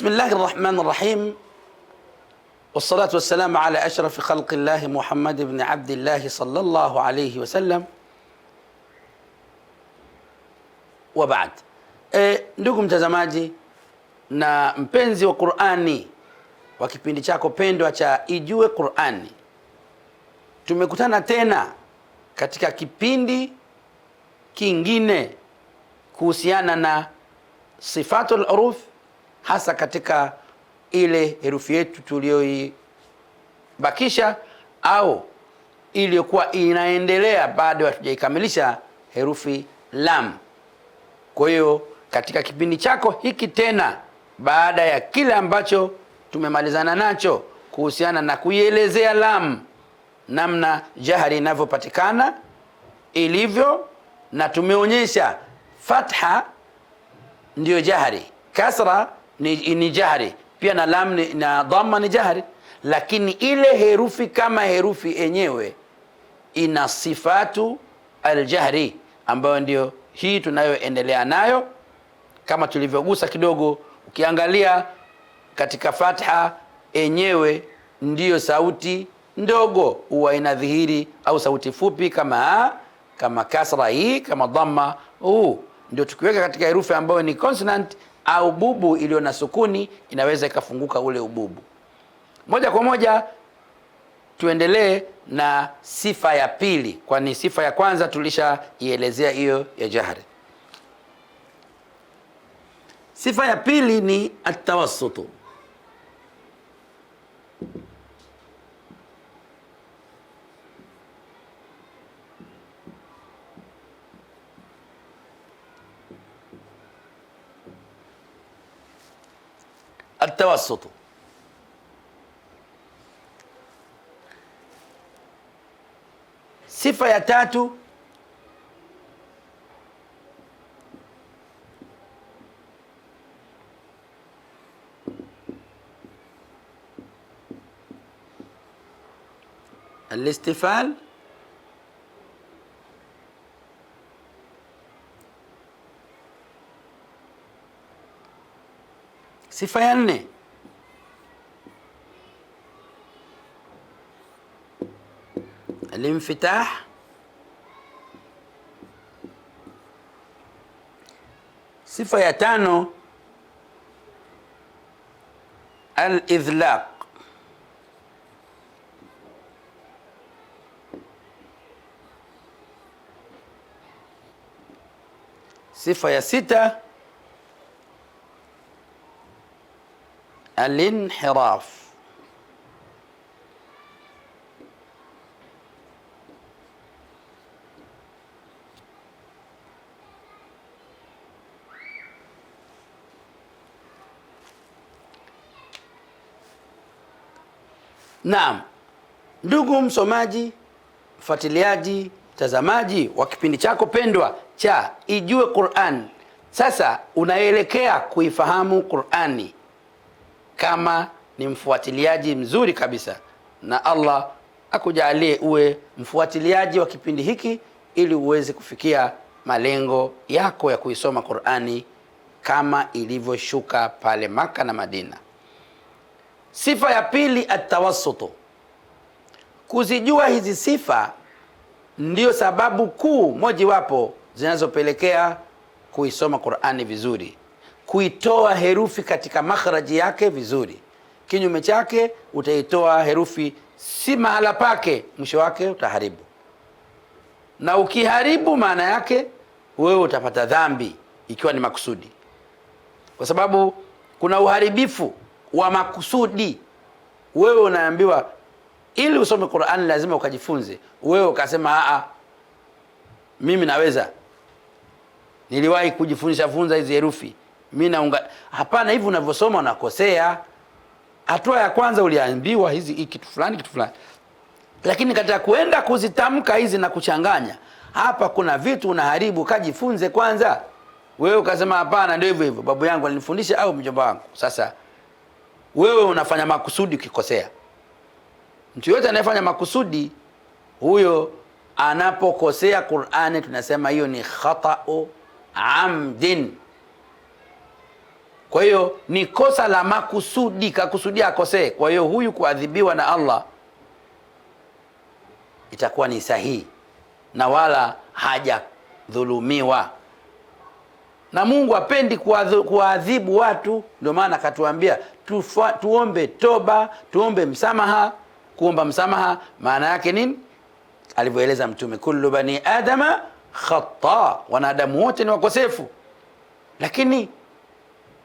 بسم الله الرحمن الرحيم، والصلاة والسلام على أشرف خلق الله محمد بن عبد الله صلى الله عليه وسلم wa baad. Ndugu mtazamaji na mpenzi wa Qur'ani wa kipindi chako pendwa cha Ijue Qur'ani, tumekutana tena katika kipindi kingine kuhusiana na sifatul huruf, hasa katika ile herufi yetu tuliyoibakisha au iliyokuwa inaendelea bado hatujaikamilisha, herufi lam. Kwa hiyo katika kipindi chako hiki tena, baada ya kile ambacho tumemalizana nacho kuhusiana na kuielezea lam, namna jahri inavyopatikana ilivyo, na tumeonyesha fatha ndiyo jahri, kasra ni jahri pia, na lam na dhamma ni jahri, lakini ile herufi kama herufi yenyewe ina sifatu aljahri ambayo ndio hii tunayoendelea nayo. Kama tulivyogusa kidogo, ukiangalia katika fatha yenyewe ndiyo sauti ndogo huwa inadhihiri, au sauti fupi kama kasra hii, kama dhamma huu. Ndio tukiweka katika herufi ambayo ni consonant au bubu iliyo na sukuni, inaweza ikafunguka ule ububu. Moja kwa moja tuendelee na sifa ya pili, kwani sifa ya kwanza tulishaielezea hiyo ya jahri. Sifa ya pili ni atawassutu. Atawassutu sifa ya tatu al-istifal. Sifa ya nne al-infitah. Sifa ya tano al-idhlaq. Sifa ya sita al-inhiraf. Naam, ndugu msomaji, mfuatiliaji, mtazamaji wa kipindi chako pendwa cha Ijue Qur'an, sasa unaelekea kuifahamu Qur'ani kama ni mfuatiliaji mzuri kabisa, na Allah akujalie uwe mfuatiliaji wa kipindi hiki ili uweze kufikia malengo yako ya kuisoma Qur'ani kama ilivyoshuka pale Maka na Madina. Sifa ya pili atawassutu. Kuzijua hizi sifa ndio sababu kuu mojawapo zinazopelekea kuisoma Qur'ani vizuri, kuitoa herufi katika makhraji yake vizuri. Kinyume chake utaitoa herufi si mahala pake, mwisho wake utaharibu, na ukiharibu maana yake wewe utapata dhambi ikiwa ni makusudi, kwa sababu kuna uharibifu wa makusudi. Wewe unaambiwa ili usome Qur'an lazima ukajifunze, wewe ukasema mimi naweza, niliwahi kujifunza hizi herufi mimi hapana. Hivi unavyosoma unakosea. Hatua ya kwanza uliambiwa hizi kitu fulani kitu fulani, lakini katika kuenda kuzitamka hizi na kuchanganya, hapa kuna vitu unaharibu. Kajifunze kwanza. Wewe ukasema hapana, ndio hivyo hivyo babu yangu alinifundisha au mjomba wangu. Sasa wewe unafanya makusudi ukikosea. Mtu yote anayefanya makusudi, huyo anapokosea Qur'ani tunasema hiyo ni khata'u amdin. Kwa hiyo ni kosa la makusudi, kakusudia akosee. Kwa hiyo huyu kuadhibiwa na Allah itakuwa ni sahihi na wala hajadhulumiwa. Na Mungu hapendi kuadhibu watu, ndio maana akatuambia tuombe toba, tuombe msamaha. Kuomba msamaha maana yake nini? Alivyoeleza Mtume, kullu bani adama khata, wanadamu wote ni wakosefu, lakini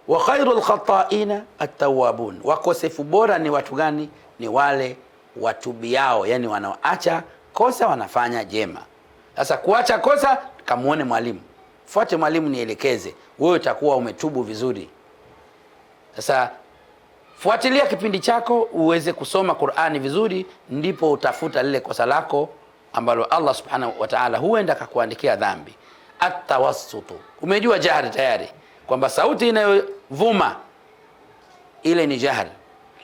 wa khairul khata'ina at-tawwabun, wakosefu bora ni watu gani? Ni wale watubiao, yani wanaoacha kosa wanafanya jema. Sasa kuacha kosa, kamuone mwalimu, fuate mwalimu, nielekeze wewe, utakuwa umetubu vizuri. Sasa fuatilia kipindi chako uweze kusoma Qur'ani vizuri, ndipo utafuta lile kosa lako ambalo Allah subhanahu wa ta'ala huenda akakuandikia dhambi. At-tawassutu, umejua jahri tayari kwamba sauti inayovuma ile ni jahri,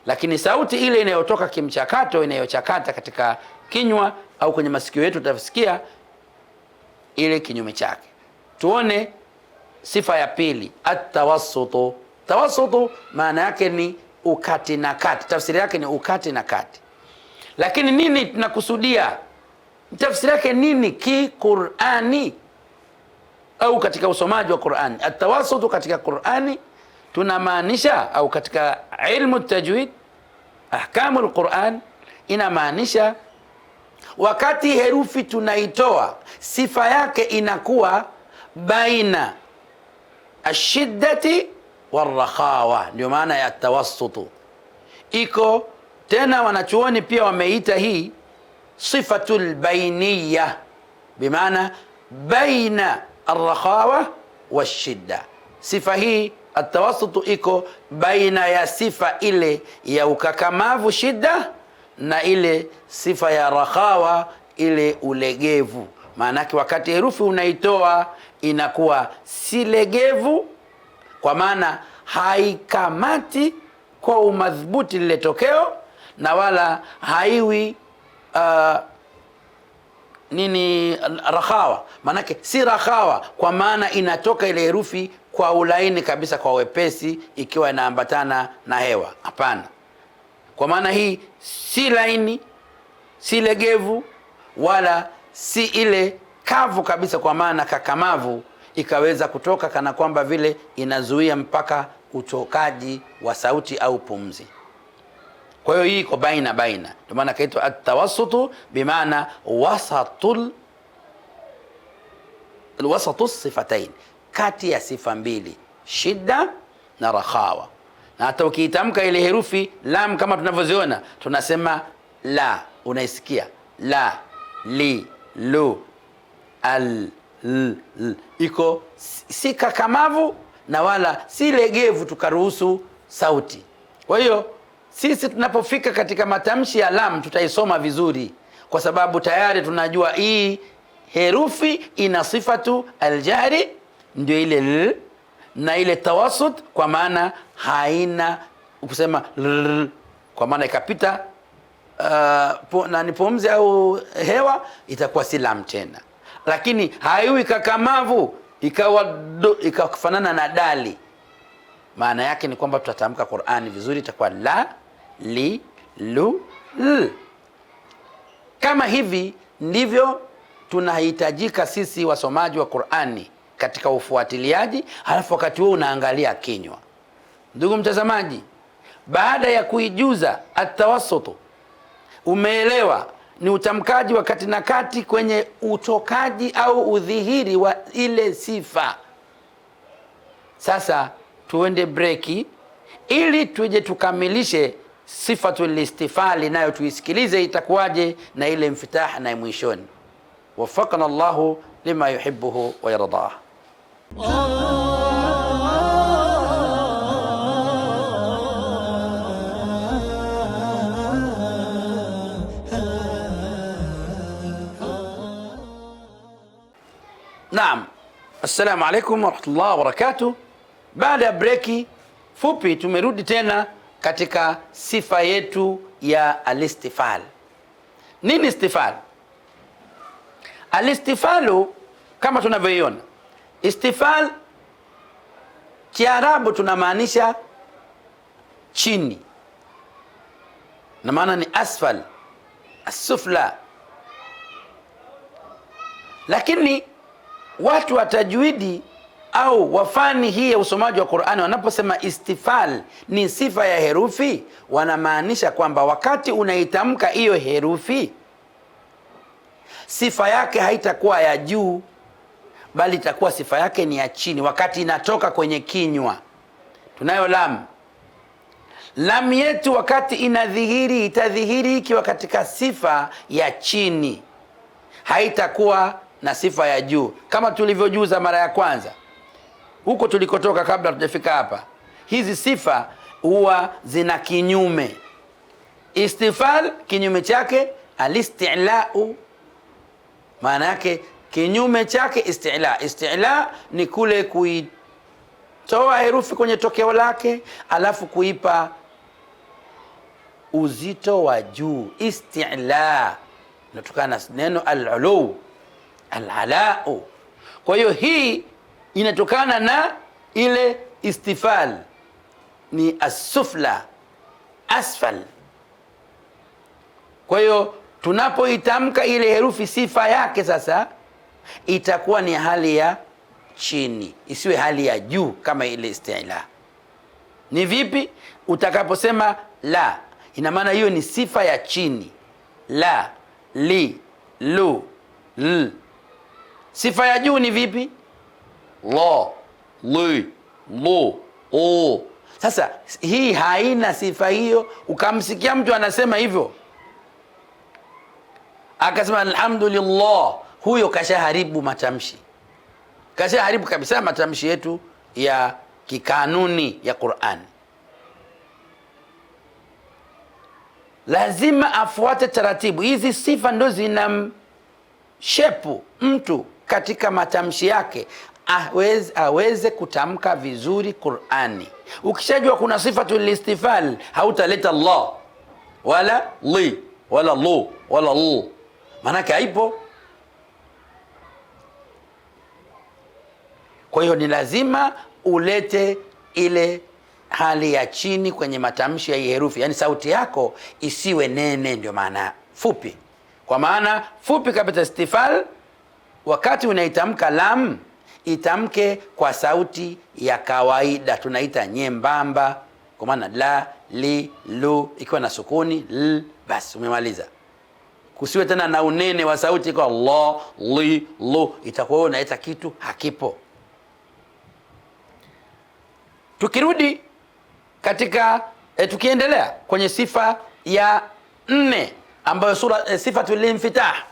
lakini sauti ile inayotoka kimchakato, inayochakata katika kinywa au kwenye masikio yetu tutasikia ile kinyume chake. Tuone sifa ya pili, at-tawassutu. Tawassutu maana yake ni ukati na kati, tafsiri yake ni ukati na kati. Lakini nini tunakusudia? Tafsiri yake nini ki-Qur'ani au katika usomaji wa Qur'ani? At-tawassutu katika Qur'ani tunamaanisha, au katika ilmu tajwid, ahkamu al-Qur'an, inamaanisha wakati herufi tunaitoa sifa yake inakuwa baina ashiddati warrakhawa, ndio maana ya tawassutu. Iko tena, wanachuoni pia wameita hii sifatul bainiyya, bimaana baina arrakhawa washidda. Sifa hii atawassutu iko baina ya sifa ile ya ukakamavu shidda na ile sifa ya rakhawa ile ulegevu. Maanake wakati herufi unaitoa inakuwa si legevu, kwa maana haikamati kwa umadhubuti lile tokeo, na wala haiwi rakhawa. Maanake si rakhawa kwa maana inatoka ile herufi kwa ulaini kabisa, kwa wepesi, ikiwa inaambatana na hewa. Hapana, kwa maana hii si laini, si legevu, wala si ile kavu kabisa, kwa maana kakamavu ikaweza kutoka kana kwamba vile inazuia mpaka utokaji wa sauti au pumzi. Kwa hiyo hii iko baina baina, ndio maana kaitwa at-tawassutu, bimaana wasatu sifatain, kati ya sifa mbili, shidda na rakhawa. Na hata ukiitamka ile herufi lam kama tunavyoziona, tunasema la, unaisikia la, li, lu, al, l, iko si kakamavu na wala si legevu tukaruhusu sauti. Kwa hiyo sisi tunapofika katika matamshi ya lam tutaisoma vizuri, kwa sababu tayari tunajua hii herufi ina sifatu aljahri, ndio ile l, na ile tawassut kwa maana haina kusema l, kwa maana ikapita na ni pumzi au hewa, itakuwa si lam tena. Lakini haiwi kakamavu ikafanana na dali, maana yake ni kwamba tutatamka Qur'ani vizuri, itakuwa la, li, lu, l. Kama hivi ndivyo tunahitajika sisi wasomaji wa Qur'ani katika ufuatiliaji, halafu wakati huo unaangalia kinywa. Ndugu mtazamaji, baada ya kuijuza at-tawassutu, umeelewa ni utamkaji wa kati na kati kwenye utokaji au udhihiri wa ile sifa. Sasa tuende breki ili tuje tukamilishe sifatul istifali, nayo tuisikilize itakuwaje na ile mfitah na mwishoni. Wafaqana Allahu lima yuhibbuhu wa yardah. Naam, assalamu alaikum warahmatullahi wabarakatuh. Baada ya breki fupi tumerudi tena katika sifa yetu ya alistifal. Nini istifal? Alistifalu kama tunavyoiona, istifal Kiarabu tunamaanisha chini, na maana ni asfal, asufla. Lakini watu wa tajwidi au wafani hii ya usomaji wa Qur'ani wanaposema istifal ni sifa ya herufi, wanamaanisha kwamba wakati unaitamka hiyo herufi, sifa yake haitakuwa ya juu, bali itakuwa sifa yake ni ya chini wakati inatoka kwenye kinywa. Tunayo lam. Lam yetu wakati inadhihiri, itadhihiri ikiwa katika sifa ya chini, haitakuwa na sifa ya juu, kama tulivyojuza mara ya kwanza huko tulikotoka kabla tujafika hapa. Hizi sifa huwa zina kinyume. Istifal kinyume chake alisti'lau, maana yake kinyume chake istila. Istila ni kule kuitoa herufi kwenye tokeo lake alafu kuipa uzito wa juu. Istila inatokana na neno al-ulu, al-alau. Kwa hiyo hii inatokana na ile istifal, ni asufla, asfal. Kwa hiyo tunapoitamka ile herufi, sifa yake sasa itakuwa ni hali ya chini, isiwe hali ya juu kama ile istila. Ni vipi? Utakaposema la, ina maana hiyo ni sifa ya chini. La, li, lu, l. Sifa ya juu ni vipi? La, li, lu, o. Sasa hii haina sifa hiyo. Ukamsikia mtu anasema hivyo akasema alhamdulillah, huyo kashaharibu matamshi, kashaharibu kabisa matamshi yetu ya kikanuni ya Qur'an. Lazima afuate taratibu hizi. Sifa ndo zinamshepu mtu katika matamshi yake, aweze kutamka vizuri Qur'ani. Ukishajua kuna sifatul istifal, hautaleta Allah wala li wala lu wala lu, maanake haipo. Kwa hiyo ni lazima ulete ile hali ya chini kwenye matamshi ya herufi, yani sauti yako isiwe nene, ndio maana fupi. Kwa maana fupi kabisa istifal, wakati unaitamka lam, itamke kwa sauti ya kawaida, tunaita nyembamba, kwa maana la, li, lu ikiwa na sukuni, l, basi umemaliza. Kusiwe tena na unene wa sauti kwa Allah, li, lu, itakuwa wewe unaita kitu hakipo. Tukirudi katika tukiendelea kwenye sifa ya 4 ambayo sifatu al-infitah.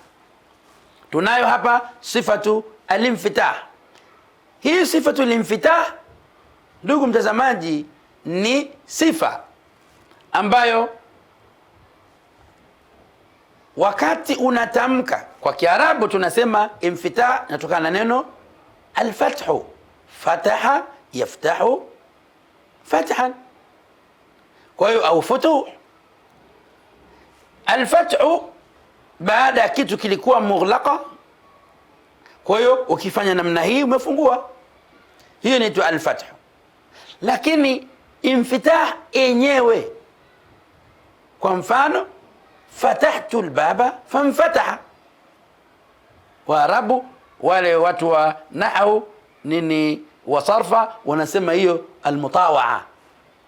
Tunayo hapa sifatu al-infitah. Hii sifatu al-infitah, ndugu mtazamaji, ni sifa ambayo wakati unatamka, kwa Kiarabu tunasema infitah inatokana na neno al-fathu, fataha yaftahu fathan. Kwa hiyo au futuh, al-fathu baada ya kitu kilikuwa mughlaqa, kwa hiyo ukifanya namna hii umefungua, hiyo inaitwa al-fathu. Lakini infitah yenyewe, kwa mfano fatahtu al-baba famfataha. Waarabu wale watu wa nahwu nini wa sarfa wanasema hiyo al-mutawaa,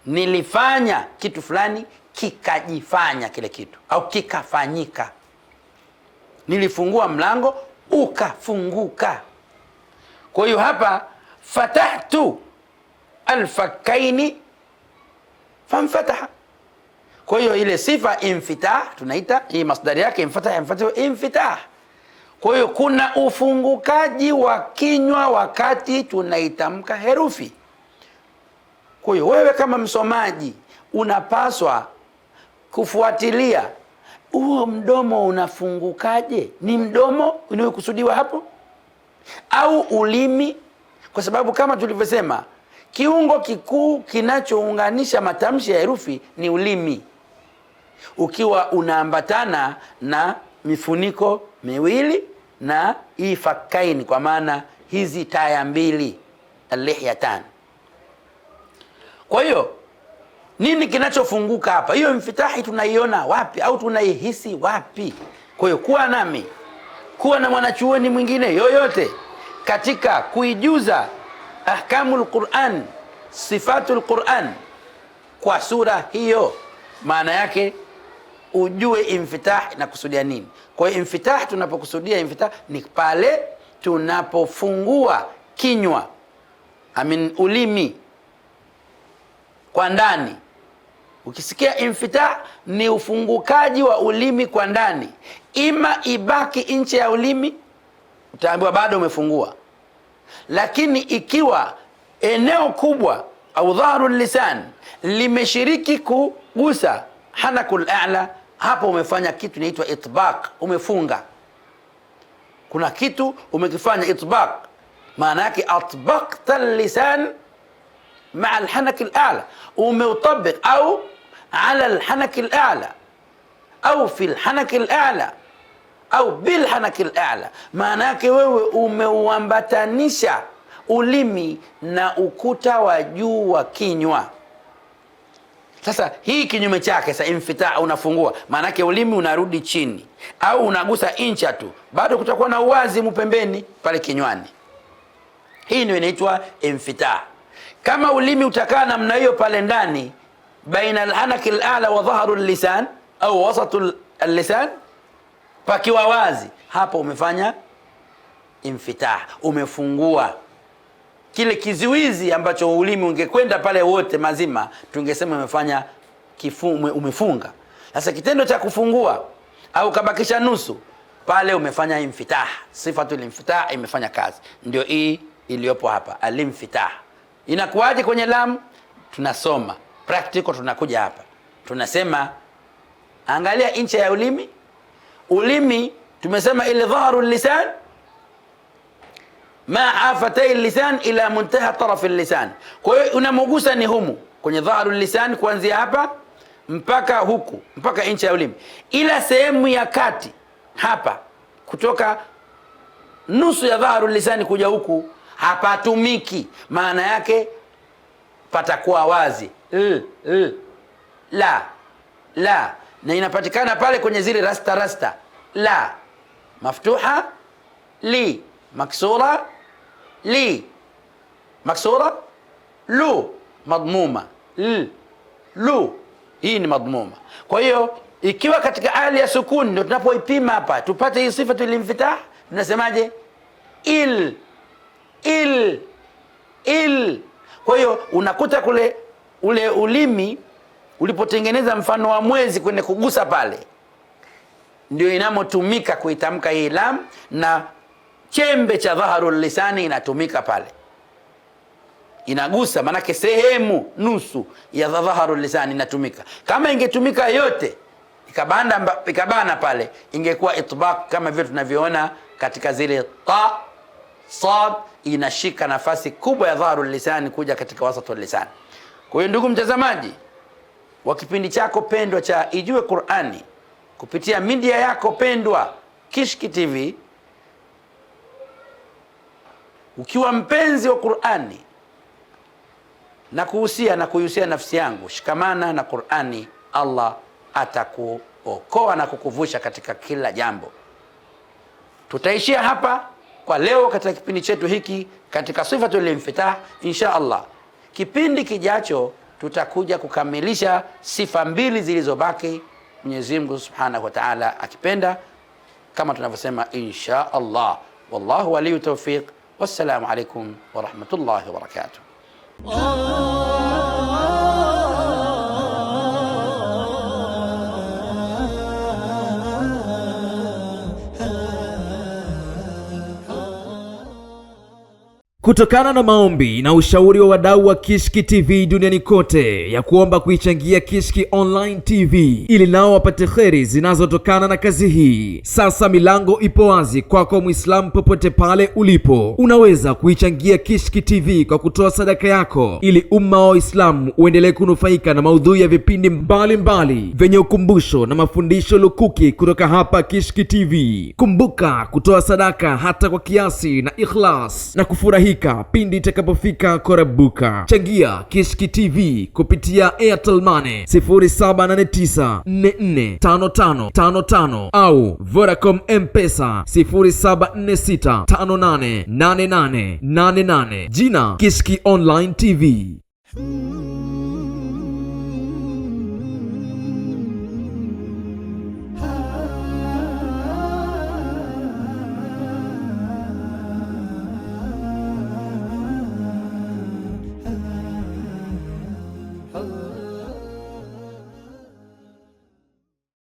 nilifanya kitu fulani kikajifanya kile kitu, au kikafanyika. Nilifungua mlango ukafunguka. Kwa hiyo hapa fatahtu al-fakkaini famfataha. Kwa hiyo ile sifa infitah tunaita hii masdari yake infataha, infitah. Kwa hiyo kuna ufungukaji wa kinywa wakati tunaitamka herufi. Kwa hiyo wewe kama msomaji unapaswa kufuatilia huo mdomo unafungukaje. Ni mdomo unaokusudiwa hapo au ulimi? Kwa sababu kama tulivyosema, kiungo kikuu kinachounganisha matamshi ya herufi ni ulimi, ukiwa unaambatana na mifuniko miwili na hii fakkaini, kwa maana hizi taya mbili, al-lihyatan. Kwa hiyo nini kinachofunguka hapa? Hiyo infitahi tunaiona wapi au tunaihisi wapi? Kwa hiyo kuwa nami, kuwa na mwanachuoni mwingine yoyote katika kuijuza ahkamul Qur'an, sifatul Qur'an kwa sura hiyo, maana yake ujue infitah na kusudia nini. Kwa hiyo infitah, tunapokusudia infitah ni pale tunapofungua kinywa, ulimi kwa ndani. Ukisikia infitah ni ufungukaji wa ulimi kwa ndani, ima ibaki nje ya ulimi, utaambiwa bado umefungua. Lakini ikiwa eneo kubwa au dhahrul lisan limeshiriki kugusa hanakul a'la, hapo umefanya kitu inaitwa itbaq, umefunga. Kuna kitu umekifanya itbaq, maana yake atbaqta lisan maa alhanak al'ala, umeutabik au ala alhanak al'ala au fi alhanak al'ala au bil hanak al'ala. Maana yake wewe umeuambatanisha ulimi na ukuta wa juu wa kinywa. Sasa hii kinyume chake, sasa infitah unafungua, maana yake ulimi unarudi chini au unagusa incha tu, bado kutakuwa na uwazi mpembeni pale kinywani. Hii ndio inaitwa infitah. Kama ulimi utakaa namna hiyo pale ndani baina alhanak al'ala wa dhahru lisan au wasatu lisan, pakiwa wazi, hapo umefanya infitah, umefungua kile kizuizi ambacho ulimi ungekwenda pale wote mazima, tungesema umefanya umefunga. Sasa kitendo cha kufungua au kabakisha nusu, pale umefanya infitah, sifatul infitah imefanya kazi. Ndio hii iliyopo hapa, alimfitah. Inakuwaje kwenye lam? Tunasoma practical, tunakuja hapa tunasema, angalia incha ya ulimi. Ulimi tumesema ile dhahru lisan ma afatay lisan ila muntaha taraf lisan. Kwa hiyo unamogusa ni humu kwenye dhahru lisan, kuanzia hapa mpaka huku, mpaka incha ya ulimi, ila sehemu ya kati hapa, kutoka nusu ya dhahru lisan kuja huku hapatumiki. Maana yake patakuwa wazi la na inapatikana pale kwenye zile rasta la maftuha, li maksura, li maksura, lu madmuma, lu hii ni madmuma. Kwa hiyo ikiwa katika hali ya sukuni ndio tunapoipima hapa tupate hii sifa infitah, tunasemaje? il. Kwa hiyo unakuta kule ule ulimi ulipotengeneza mfano wa mwezi kwenye kugusa pale, ndio inamotumika kuitamka hii lam, na chembe cha dhahrul lisani inatumika pale, inagusa, manake sehemu nusu ya dhahrul lisani inatumika. Kama ingetumika yote ikabana pale, ingekuwa itbaq, kama vile tunavyoona katika zile ta sad, inashika nafasi kubwa ya dhahrul lisani kuja katika wasatul lisan. Kwa hiyo ndugu mtazamaji wa kipindi chako pendwa cha Ijue Qur'ani kupitia media yako pendwa Kishki TV, ukiwa mpenzi wa Qur'ani, na kuhusia nafsi yangu, shikamana na Qur'ani, Allah atakuokoa na kukuvusha katika kila jambo. Tutaishia hapa kwa leo katika kipindi chetu hiki katika sifatul infitah. Insha Allah kipindi kijacho tutakuja kukamilisha sifa mbili zilizobaki, Mwenyezi Mungu Subhanahu wa Ta'ala akipenda, kama tunavyosema insha Allah. Wallahu waliyu tawfiq. Wassalamu alaikum wa rahmatullahi wa barakatuh. Kutokana na maombi na ushauri wa wadau wa Kishki TV duniani kote ya kuomba kuichangia Kishki Online TV ili nao wapate kheri zinazotokana na kazi hii, sasa milango ipo wazi kwako Muislamu popote pale ulipo. Unaweza kuichangia Kishki TV kwa kutoa sadaka yako ili umma wa Uislamu uendelee kunufaika na maudhui ya vipindi mbalimbali vyenye ukumbusho na mafundisho lukuki kutoka hapa Kishki TV. Kumbuka kutoa sadaka hata kwa kiasi na ikhlas na kufurahi kukualika pindi itakapofika korabuka. Changia Kishki TV kupitia Airtel Money 0789445555 au Vodacom M-Pesa 0746588888. Jina Kishki Online TV.